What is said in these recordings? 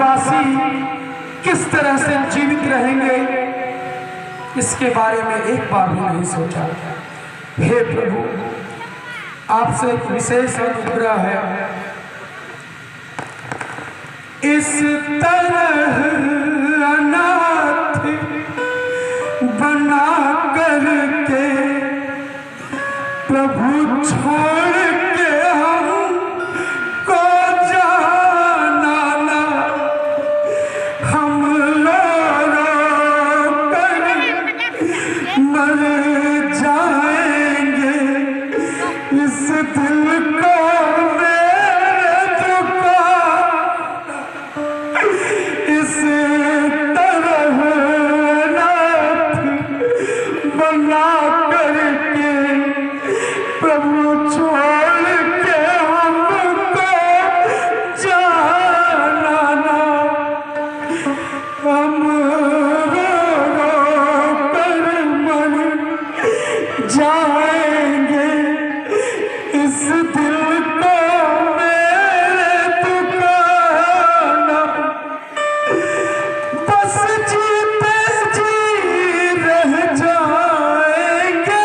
ब्रजवासी किस तरह से जीवित रहेंगे, इसके बारे में एक बार भी नहीं सोचा। हे प्रभु, आपसे एक विशेष अनुग्रह है। इस तरह अनाथ बना करके प्रभु छोड़ के हमको जाना ना, हम रो कर मर जाएंगे। इस दिल को मेरे दुखा इस तरह नाथ बना करके प्रभु छोड़ के हमको जाना ना, हम रो कर मर जाएंगे। इस दिल को मेरे दुखाना, बस जीते जी रह जाएंगे।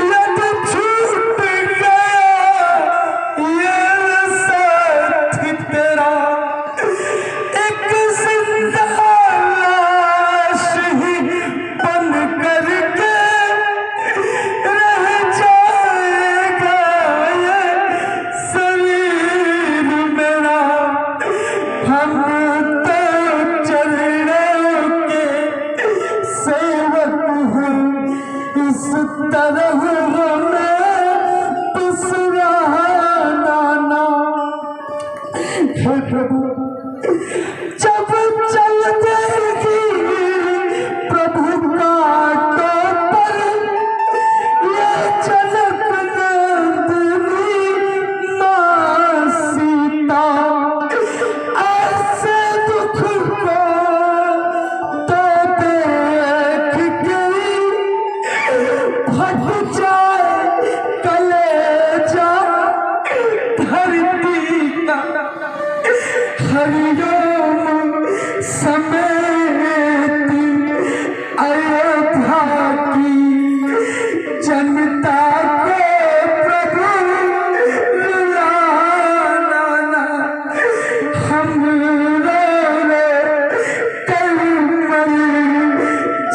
यदि छूट गया ये साथ तेरा, एक जिंदा लाश ही बन करके रह जाएगा ये शरीर मेरा। हम तो चरणों के सेवक हैं, इस तरह हमें पिसराना ना। हे प्रभु, जब चल देगी प्रभु कांटों पर ये जनक नंदिनी मां सीता, ऐसे दुख को तो देख के फट जाए कलेजा धरती का। हरिओम समेत अयोध्या की जनता को प्रभु रुलाना ना, हम रो कर मर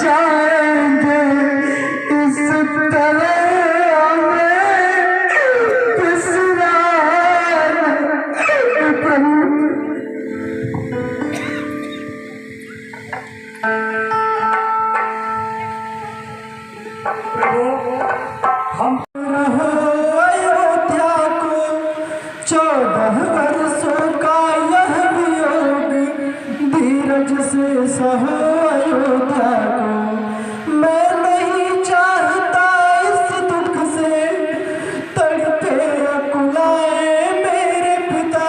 जाएंगे। इस तरह हमें पिसराना प्रभु। हम अयोध्या को 14 वर्षों का यह वियोग, धीरज से सहो अयोध्या को। मैं नहीं चाहता इस दुख से तड़पे कुलाए मेरे पिता।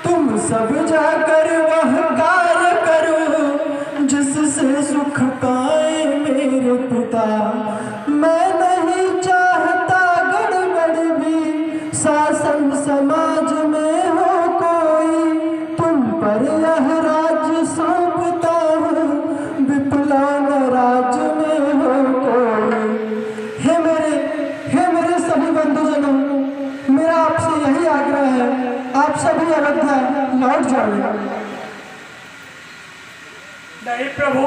तुम सब जाकर वह कार्य करो जिससे सुख पाए मेरे पिता। मैं नहीं चाहता गड़बड़ भी शासन समाज में हो कोई, तुम पर यह राज्य सौंपता हूँ, विप्लव राज में हो कोई। हे मेरे सभी बंधुजनों, मेरा आपसे यही आग्रह है, आप सभी अयोध्या लौट जाओ। नहीं प्रभु,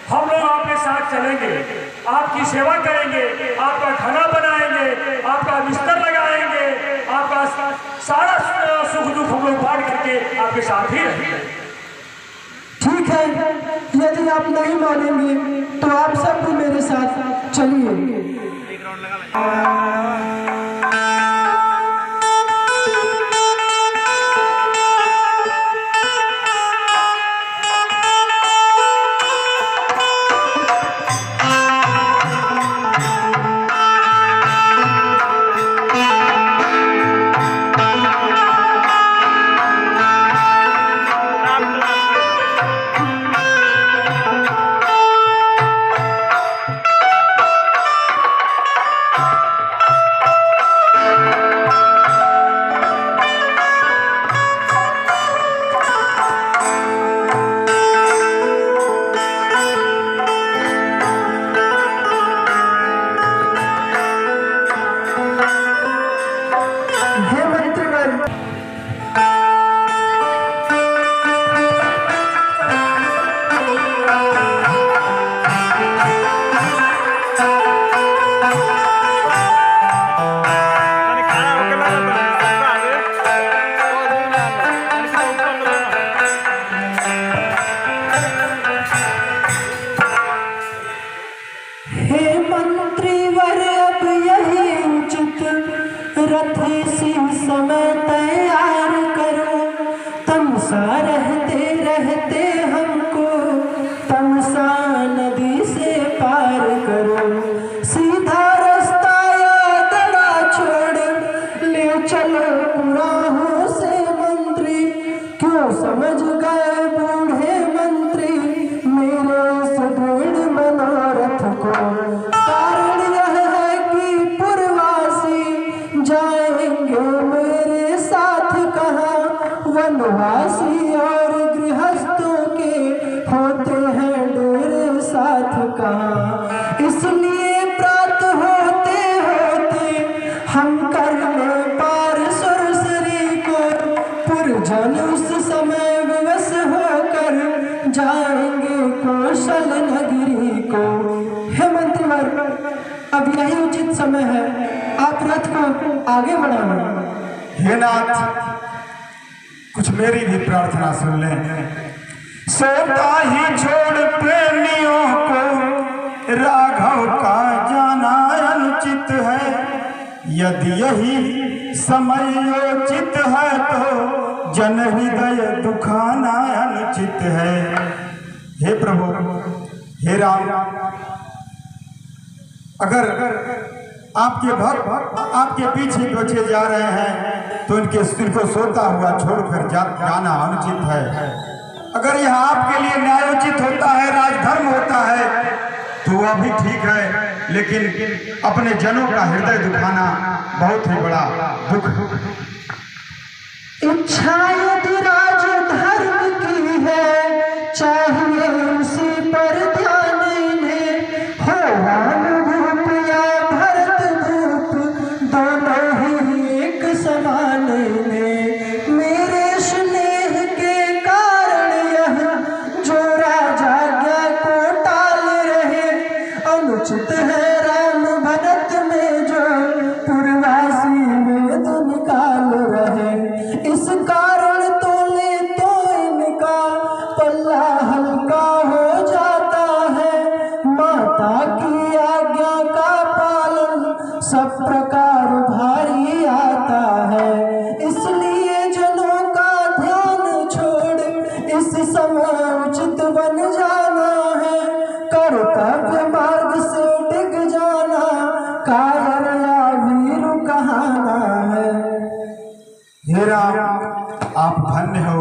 हम लोग आपके साथ चलेंगे, आपकी सेवा करेंगे, आपका खाना बनाएंगे, आपका बिस्तर लगाएंगे, आपका सारा सुख दुख हम लोग बांट करके आपके साथ ही रहेंगे। ठीक है, यदि आप नहीं मानेंगे तो आप सब भी मेरे साथ चलिए। तमसा रहते रहते हमको तमसा नदी से पार करो, सीधा रास्ता या दड़ा छोड़ ले चलो पुराहों से मंत्री। क्यों समझ गए बूढ़े मंत्री मेरे सुदृढ़ मनोरथ को? कारण यह है कि पूर्ववासी जाएंगे मेरे साथ कहाँ, वनवासी और गृहस्थों के होते हैं डेरे साथ कहाँ। इसलिए प्रात होते होते हम कर ले पार सुरसरी को, पुरजन उस समय विवश होकर जाएंगे कौशल नगरी को। हे मंत्रीवर, अब यही उचित समय है, आप रथ को आगे बढ़ाएं। हे नाथ, कुछ मेरी भी प्रार्थना सुन लें। सोता ही छोड़ प्रेमियों को राघव का जाना अनुचित है, यदि यही समयोचित है तो जन हृदय दुखाना अनुचित है। हे प्रभु, हे राम, अगर आपके भक्त आपके पीछे पीछे जा रहे हैं तो इनको सोता हुआ छोड़कर जाना अनुचित है। अगर यह आपके लिए न्यायोचित होता है, राजधर्म होता है, तो वह भी ठीक है, लेकिन अपने जनों का हृदय दुखाना बहुत ही बड़ा दुख। इच्छा यदि राजधर्म की है, चाहिए उसी पर ध्यान इन्हें, हो राम रूप या भरत रूप दोनों ही एक समान इन्हें। मेरे स्नेह के कारण यह जो राजाज्ञा को टाल रहे, अनुचित है राम भरत में जो पूर्ववासी वेद निकाल रहे। इस कारण तोले तो इनका पल्ला हल्का हो जाता है, माता की आज्ञा का पालन सब प्रकार भारी आता है। इसलिए जनों का ध्यान छोड़ इस समय उचित बन जाना है, कर्तव्य मार्ग से डिग जाना कायर या वीर कहाना है। हे राम, आप धन्य हो,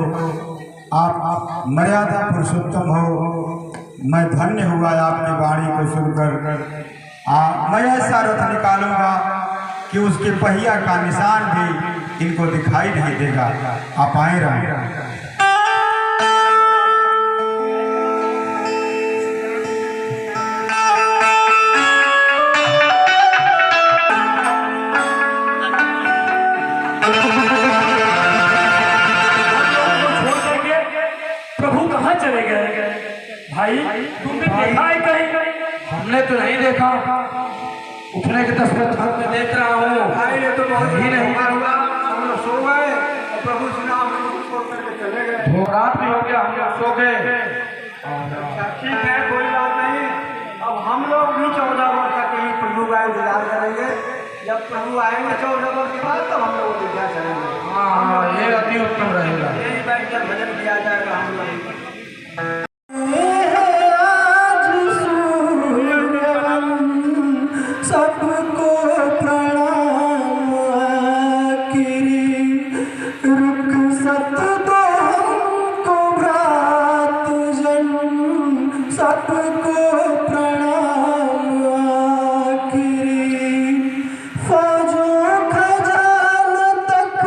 आप मर्यादा पुरुषोत्तम हो। मैं धन्य हुआ आपकी वाणी को सुनकर। मैं ऐसा रथ निकालूंगा कि उसके पहिया का निशान भी इनको दिखाई नहीं देगा। आप आए राम। प्रभु कहाँ चले गए? भाई तुमने देखा है कहीं? हमने तो नहीं देखा, उठने के 10 मिनट बाद में देख रहा हूँ। भाई ये तो बहुत ही नहीं हुआ, हम लोग सो गए और प्रभु से नाम छोड़ करके चले गए। रात भी हो गया, हम लोग सो गए। ठीक है, कोई बात नहीं। अब हम लोग भी 14 वर्ष तक यही प्रभु का इंतजार करेंगे। जब प्रभु आएंगे 14 वर्ष के बाद तब हम लोग विद्या चलेंगे। हाँ, ये अति उत्तम रहेगा। यही बैठ कर भजन किया जाएगा हम लोग। सबको प्रणाम आखिरी, रुक सत दो हमको भ्रात जन, सबको प्रणाम आखिरी। फौजों खजाना तक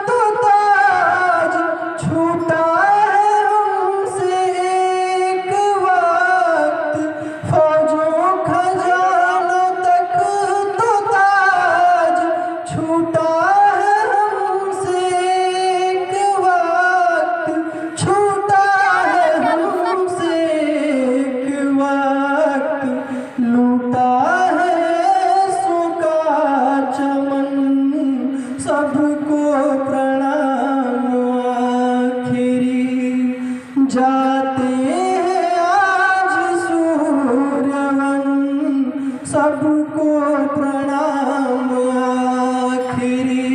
तो ताज छूटा है हमसे एक वक्त, फौजों खजाना तक तो ताज छूटा है हमसे एक वक्त, छूटा है हमसे एक वक्त, लूटा है सुका चमन, सबको प्रणाम आखिरी। जाते हैं आज सूर्यवन, सबको प्रणाम आखिरी।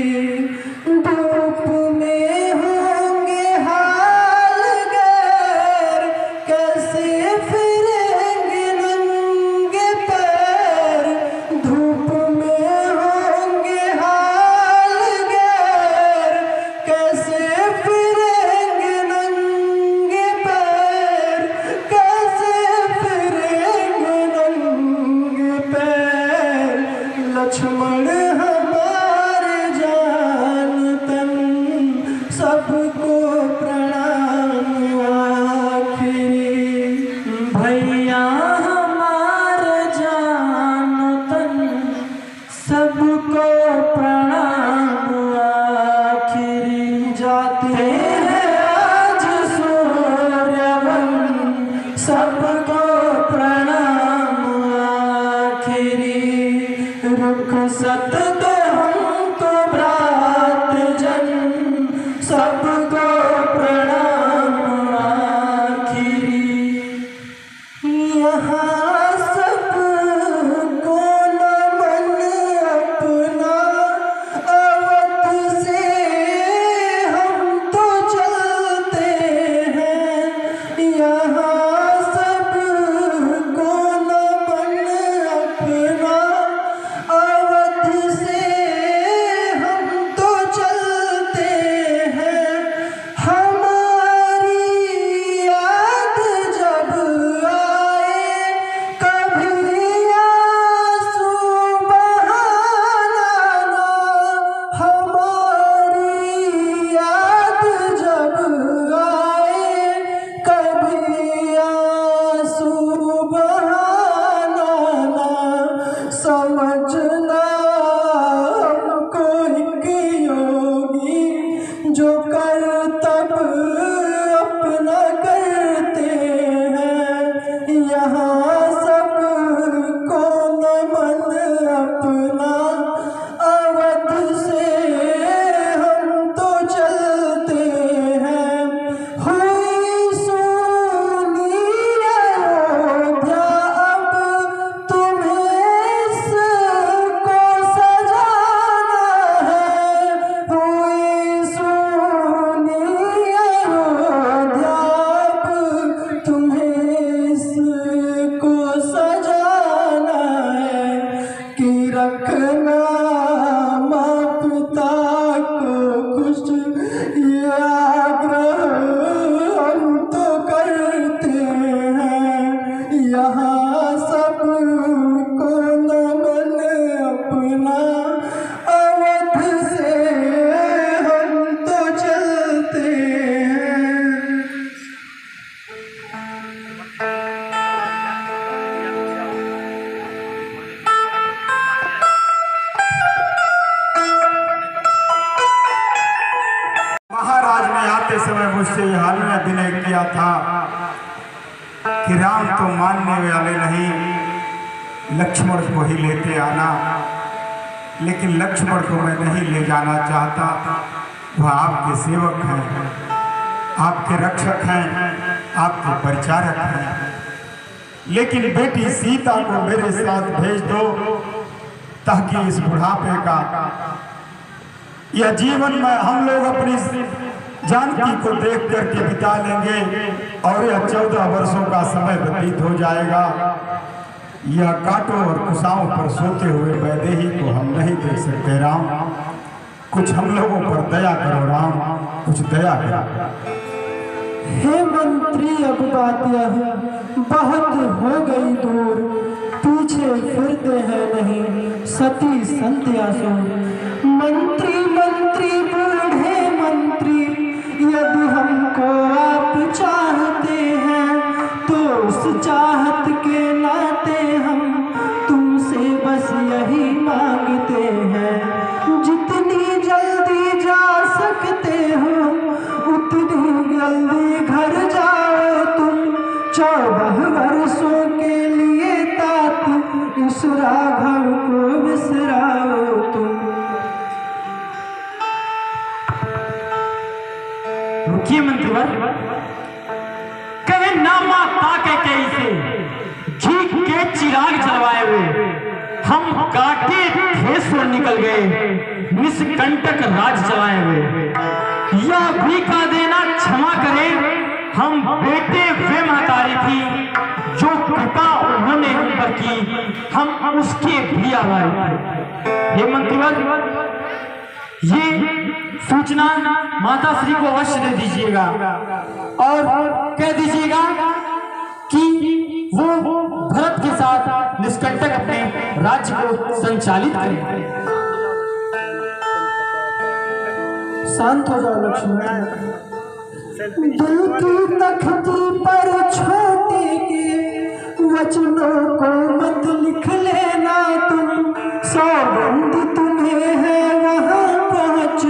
धूप में होंगे हाथ सत दो हमको भ्रात जन, सबको प्रणाम आखिरी। यहाँ सबको नमन अपना, अवध से हम तो चलते हैं। यहाँ सबको नमन अपना, अवध से हम तो चलते हैं। हमारी याद जब आए कभी आंसू बहाना ना, हमारी याद जब आए कभी आंसू बहाना ना, समझना हमको एक योगी जो करतब अपना करते हैं। यहाँ सबको नमन अपना, अवध से हम तो चलते हैं। हुई सोनी अयोध्या अब तुम्हें इसको सजाना है। हुई सोनी अयोध्या अब तुम्हें इसको सजाना है। कि रखना माँ पिता को खुश, ये आग्रह हम तो करते हैं। यहाँ सबको नमन अपना, अवध से हम तो चलते हैं। महाराज ने आते समय मुझसे यह हालना विनय किया था कि राम तो मानने वाले नहीं, लक्ष्मण को ही लेते आना। लेकिन लक्ष्मण को मैं नहीं ले जाना चाहता। वह आपके सेवक हैं, आपके रक्षक हैं, आपके परिचारक हैं। लेकिन बेटी सीता को मेरे साथ भेज दो, ताकि इस बुढ़ापे का यह जीवन में हम लोग अपनी जानकी को देख करके बिता लेंगे और यह 14 वर्षों का समय व्यतीत हो जाएगा। यह कांटों और कुशाओं पर सोते हुए वैदेही को हम नहीं देख सकते। राम, कुछ हम लोगों पर दया करो राम, कुछ दया करो। हे मंत्री, अब बात यह बहुत हो गई दूर, पीछे फिरते हैं नहीं सती संध्या सो। मंत्री मंत्री बूढ़े मंत्री, यदि हमको आप चाहते हैं तो उस चाहत के नाते हम तुमसे बस यही मांगते हैं। जितनी जल्दी जा सकते हो उतनी जल्दी घर जाओ तुम। 14 वर्षों के लिए तात इस राघव को बिसराओ तुम। मुख्यमंत्री कहे ना माता के कैसे घी के चिराग जलवाए हुए हम काटे ठेसुर निकल गए, निष्कंटक राज चलाए हुए। यह भी का देना क्षमा करे, हम बेटे वे महतारी थी जो कृपा उन्होंने हम पर की, हम उसके भी आभारी थे। ये मंत्रीवर, ये सूचना माता श्री को अवश्य दे दीजिएगा और कह दीजिएगा कि वो भरत के साथ निष्कंटक अपने राज्य को संचालित करें। शांत हो जाओ लक्ष्मण। दिल की तख्ती पर छोटे के वचनों को मत लिख लेना तुम। सौगंध तुम्हें है वहां पहुंच,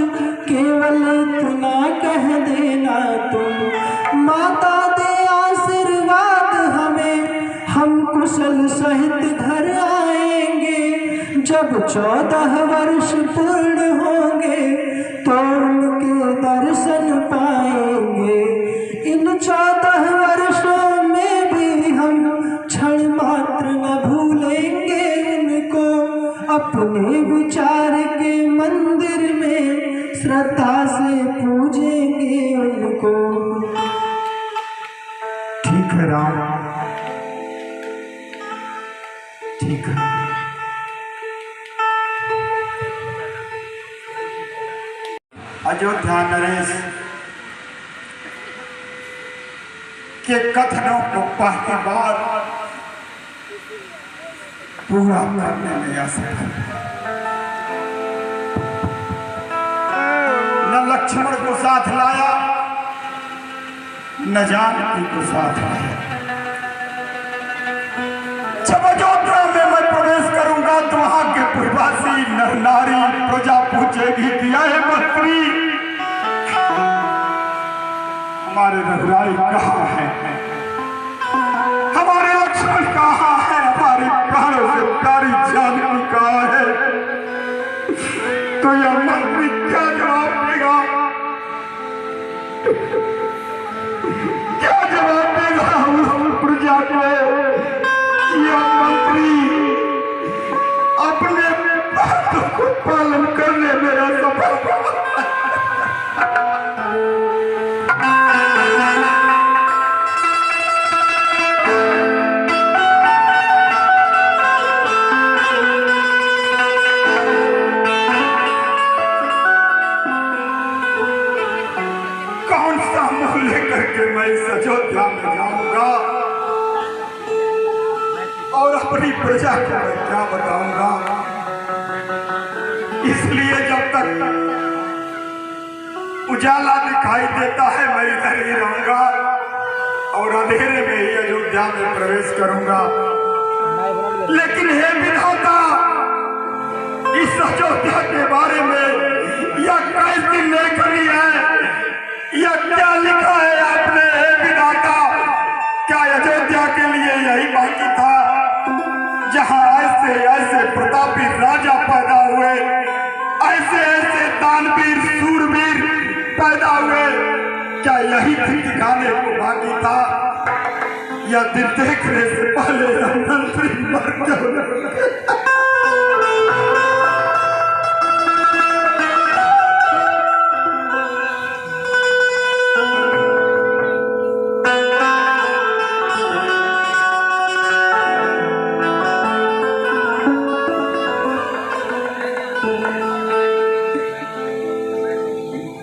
केवल इतना कह देना तुम। माता दे आशीर्वाद हमें, हम कुशल सहित घर आएंगे। जब जब 14 वर्ष पूर्ण होंगे तो उनके दर्शन पाएंगे। इन 14 वर्षों में भी हम क्षण मात्र न भूलेंगे उनको। अपने विचार के मंदिर में श्रद्धा से पूजेंगे उनको। ठीक है राम, ठीक है। अयोध्या नरेश के कथनों को पहली बार पूरा करने में असफल। न लक्ष्मण को साथ लाया, न जानकी को साथ लाया। जब अयोध्या में मैं प्रवेश करूंगा तो वहां के पूर्वासी नर नारी प्रजा पूछेगी कि आए मंत्री, हमारे रघुराई कहाँ है, हमारे लक्ष्मण कहाँ है, हमारी प्राणों से प्यारी जानकी कहाँ है। तो यह मंत्री क्या जवाब देगा, क्या जवाब देगा हम प्रजा को? यह मंत्री अपने बातों को पालन करने में असफल। कौन सा मुंह लेकर के मैं इस अयोध्या में जाऊंगा और अपनी प्रजा को मैं क्या बताऊंगा? इसलिए जब तक उजाला दिखाई देता है मैं इधर ही रहूंगा और अंधेरे में ही अयोध्या में प्रवेश करूंगा। लेकिन हे विधाता, इस अयोध्या के बारे में यह कैसी लेखनी है, यह क्या लिखा है आपने हे विधाता? क्या अयोध्या के लिए यही बाकी था जहां ऐसे ऐसे प्रतापी राजा पैदा हुए, ऐसे ऐसे दानवीर सूरवीर पैदा हुए? क्या यही दिन दिखाने को बाकी था? यह दिन देखने से पहले मंत्री मर गए।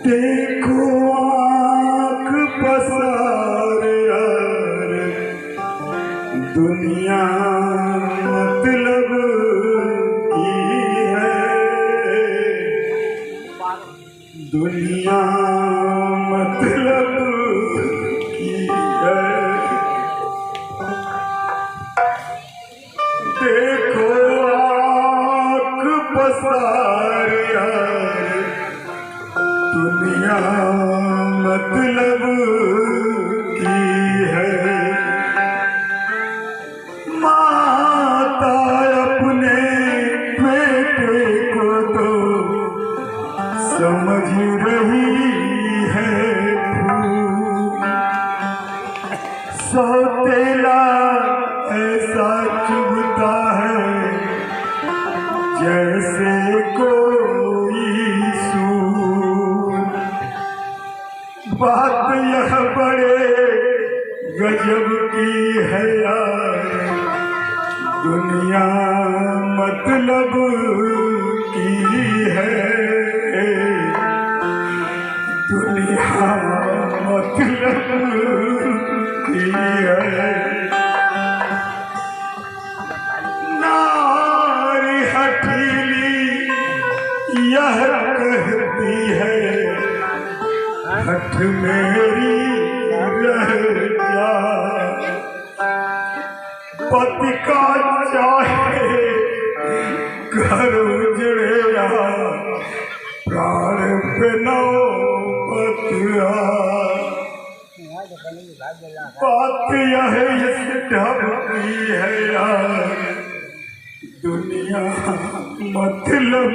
देखो आँख पसार यार, दुनिया मतलब की है, दुनिया मतलब की है। देखो आँख पसार यार, दुनिया मतलब की है। माता अपने बेटे को तो समझ रही है फूल, सौतेला ऐसा चुभता है जैसे कोई सूल। बात यह बड़े गजब की है यार, दुनिया मतलब की है, दुनिया मतलब की है। नारी हठीली यह कहती है, हठ मेरी रह जा, पति का चाहे घर उजड़ेगा, प्राण पे नौबत आ। बात यह इस ढब की है यार, दुनिया मतलब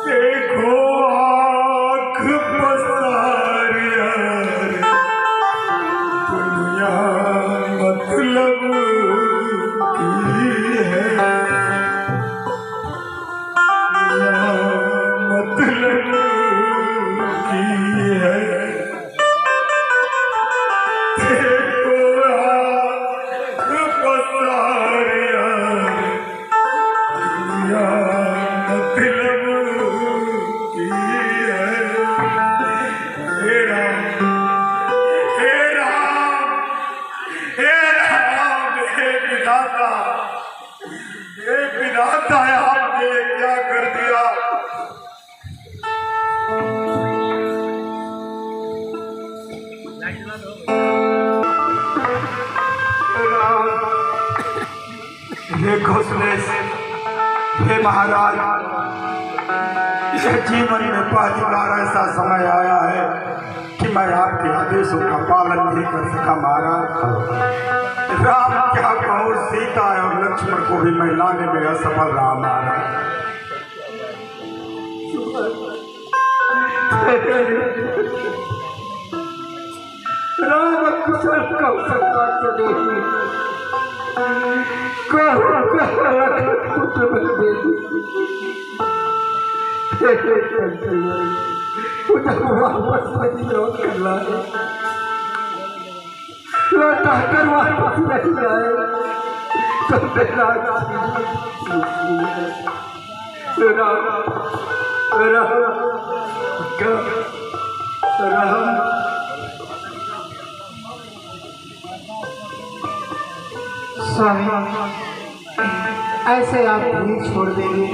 देखो आँख पसारिया दुनिया मतलब की है, मतलब की है। देखो आँख पसारिया दुनिया मतलब की है। हे राम, हे राम, हे राम, हे विधाता, हे विधाता, आपने क्या कर दिया? हे घोषलेश, हे महाराज, यह जीवन में पहली बार ऐसा समय आया है कि मैं आपके आदेशों का पालन नहीं कर सका महाराज। राम क्या कहूँ, सीता और लक्ष्मण को भी मैं लाने में असफल रहा महाराज। राम कुशल कौशल लौटाकर वापस नहीं आए तो स्वामी ऐसे आप धीर छोड़ देंगे?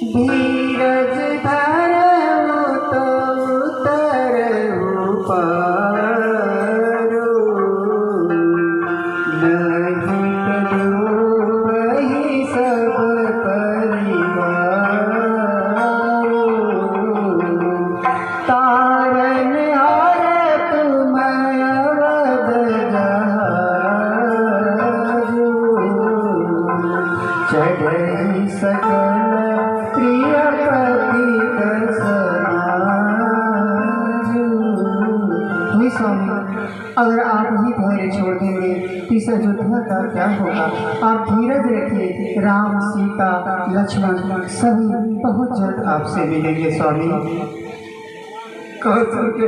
धीरज धरो तो उतरो पारो, नहीं तो वही सब परिवारो। तारन हार तुम अवध जहारो, चढ़ई सकल प्रिय पति हे स्वामी, अगर आप ही धैर्य छोड़ देंगे तो इस अयोध्या का क्या होगा? आप धीरज रखिए, राम सीता लक्ष्मण सभी बहुत जल्द आपसे मिलेंगे स्वामी। कौशल के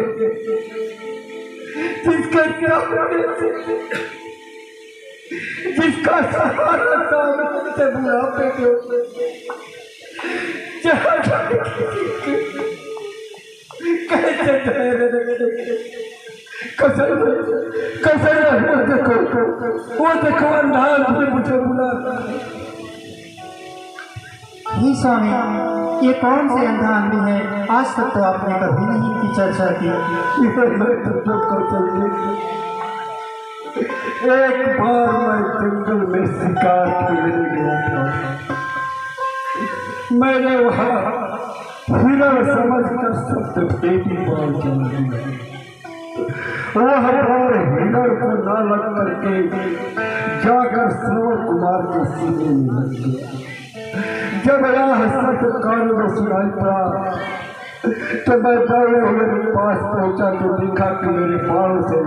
जिसका सहारा सामने से बुढ़ापे के कैसे ठहरे वो देखो अंधार से मुझे बुला। ही स्वामी, ये कौन से अंधार में है? आज तक तो आपने कभी नहीं की चर्चा की। एक बार मैं जंगल में शिकार खेलने गया था। मैंने वहाँ हिरण समझकर शब्द बेटी बाल चला दिया। वह बार हिरण को ना लग करके जाकर श्रवण कुमार के सीने में लग गया। जब राह सत्य कानों में सुनाई पड़ा तो मैं दौड़े हुए पास पहुंचा तो देखा कि मेरे बालों से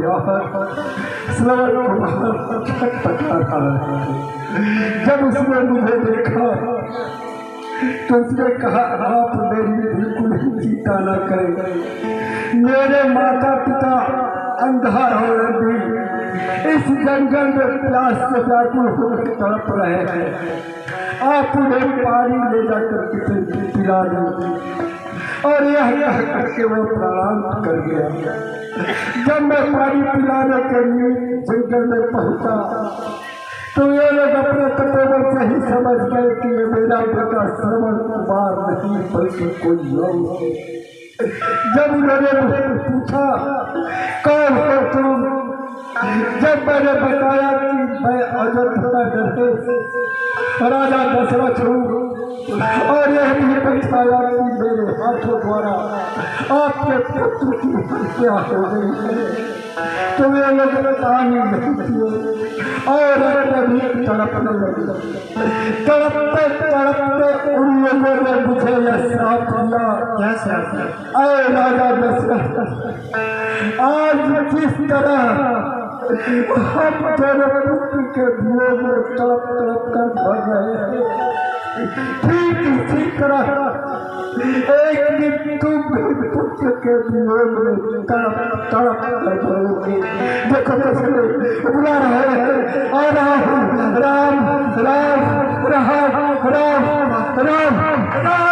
श्रवण कुमार छटपटा रहा है। जब उसने मुझे देखा तो उसने कहा, आप मेरी बिल्कुल ही चिंता न करें, मेरे माता पिता अंधा हो भी इस जंगल में प्यास से व्याकुल होकर तड़प रहे हैं। आप उन्हें पानी ले जाकर पिला दें। और यह करके वो प्रणाम कर गया। जब मैं पानी पिलाने के लिए जंगल में पहुंचा तो ये लोग अपने तपोबल से ही समझ गए कि ये मेरा बेटा श्रवण कुमार नहीं बल्कि कोई और। जब उन्होंने मुझे पूछा कौन हो तुम, जब मैंने बताया कि मैं अयोध्या नरेश राजा दशरथ हूँ और यह भी बताया कि मेरे हाथों द्वारा आपके पुत्र की हत्या हो गई है, तुम्हें लगता नहीं और कभी तड़पने लगी। तड़पते तड़पते उन लोगों ने मुझे यह श्राप दिया। कैसे? अरे राजा दशरथ, आज जिस तरह हम तेरे पुत्र के वियोग में तड़प तड़प कर भर रहे हैं, ठीक इसी तरह एक दिन तुम भी पुत्र के वियोग में तड़प तड़प कर भरोगे। देखो कैसे बुला रहे हैं और राम राम राम राम राम राम राम